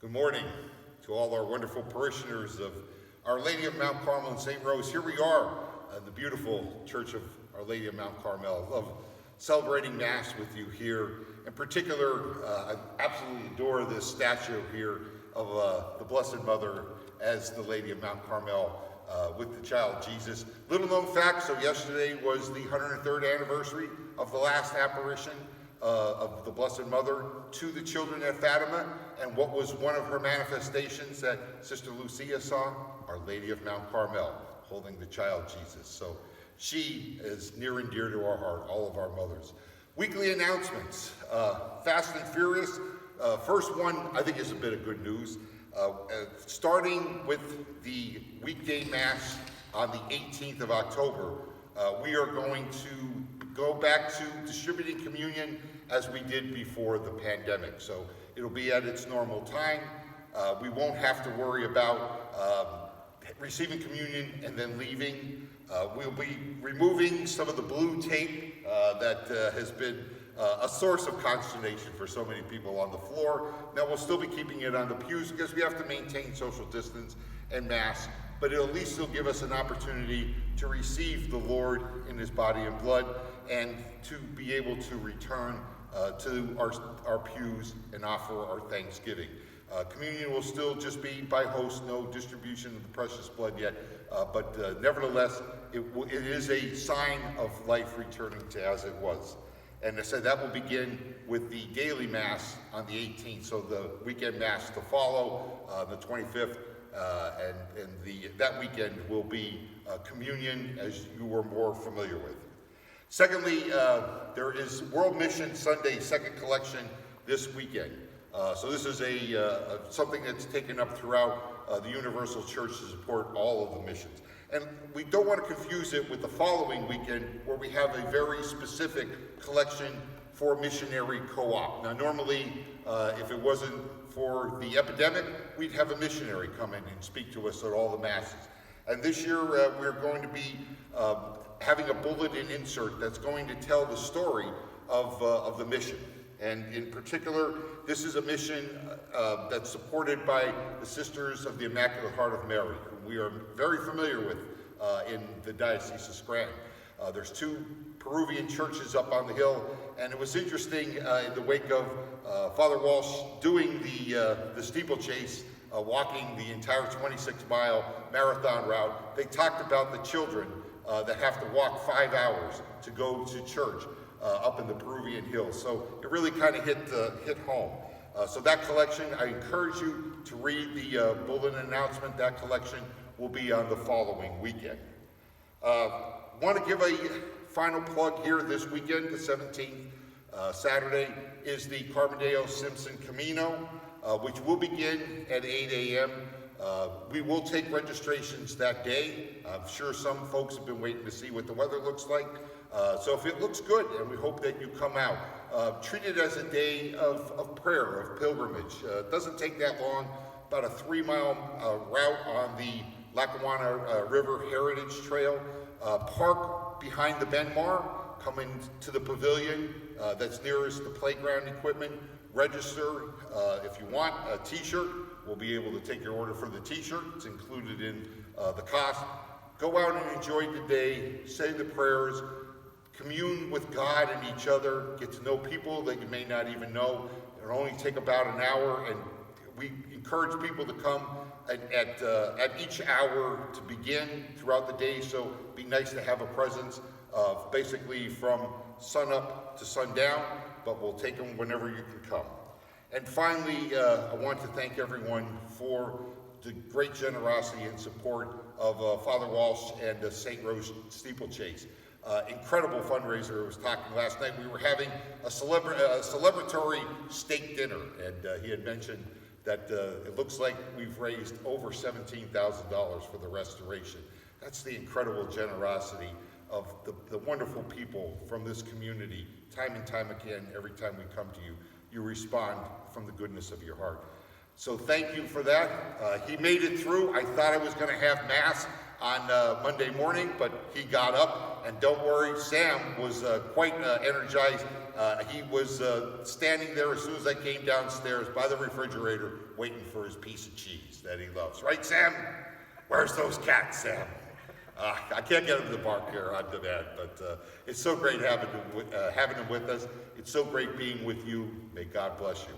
Good morning to all our wonderful parishioners of Our Lady of Mount Carmel and St. Rose. Here we are at the beautiful Church of Our Lady of Mount Carmel. I love celebrating Mass with you here. In particular, I absolutely adore this statue here of the Blessed Mother as the Lady of Mount Carmel with the child Jesus. Little known fact, so yesterday was the 103rd anniversary of the last apparition of the Blessed Mother to the children at Fatima, and what was one of her manifestations that Sister Lucia saw? Our Lady of Mount Carmel holding the child Jesus. So she is near and dear to our heart, all of our mothers. Weekly announcements, Fast and Furious. First one, I think, is a bit of good news. Starting with the weekday Mass on the 18th of October, we are going to go back to distributing communion as we did before the pandemic. So it'll be at its normal time. We won't have to worry about receiving communion and then leaving. We'll be removing some of the blue tape that has been a source of consternation for so many people on the floor. Now we'll still be keeping it on the pews because we have to maintain social distance and mask, but at least it'll give us an opportunity to receive the Lord in his body and blood and to be able to return to our pews and offer our thanksgiving. Communion will still just be by host, no distribution of the precious blood yet, but nevertheless, it is a sign of life returning to as it was. And I said that will begin with the daily Mass on the 18th, so the weekend Mass to follow, the 25th, and that weekend will be communion as you were more familiar with. Secondly, there is World Mission Sunday Second Collection this weekend. So this is something that's taken up throughout the Universal Church to support all of the missions. And we don't want to confuse it with the following weekend where we have a very specific collection for missionary co-op. Now normally, if it wasn't for the epidemic, we'd have a missionary come in and speak to us at all the Masses. And this year we're going to be having a bulletin insert that's going to tell the story of the mission. And in particular, this is a mission that's supported by the Sisters of the Immaculate Heart of Mary, who we are very familiar with in the Diocese of Scranton. There's two Peruvian churches up on the hill, and it was interesting in the wake of Father Walsh doing the steeplechase, walking the entire 26-mile marathon route. They talked about the children that have to walk 5 hours to go to church up in the Peruvian hills. So it really kind of hit home. So that collection, I encourage you to read the bulletin announcement. That collection will be on the following weekend. Want to give a final plug here this weekend, the 17th, Saturday, is the Carbondale Simpson Camino, which will begin at 8 a.m. We will take registrations that day. I'm sure some folks have been waiting to see what the weather looks like. So if it looks good, and we hope that you come out, treat it as a day of prayer, of pilgrimage. It doesn't take that long, about a 3-mile route on the Lackawanna River Heritage Trail. Park behind the Benmar, come into the pavilion that's nearest the playground equipment. Register if you want a t-shirt. We'll be able to take your order for the t-shirt. It's included in the cost. Go out and enjoy the day, say the prayers, commune with God and each other, get to know people that you may not even know. It'll only take about an hour, and we encourage people to come at each hour to begin throughout the day, so it'd be nice to have a presence of basically from sun up to sundown, but we'll take them whenever you can come. And finally, I want to thank everyone for the great generosity and support of Father Walsh and the St. Rose Steeplechase. Incredible fundraiser. I was talking last night. We were having a celebratory steak dinner, and he had mentioned that it looks like we've raised over $17,000 for the restoration. That's the incredible generosity of the wonderful people from this community. Time and time again, every time we come to you, you respond from the goodness of your heart. So thank you for that. He made it through. I thought I was going to have Mass on Monday morning, but he got up, and don't worry, Sam was quite energized He was standing there as soon as I came downstairs by the refrigerator, waiting for his piece of cheese that he loves. Right, Sam? Where's those cats, Sam? I can't get him to bark here on demand, but it's so great having him with us. It's so great being with you. May God bless you.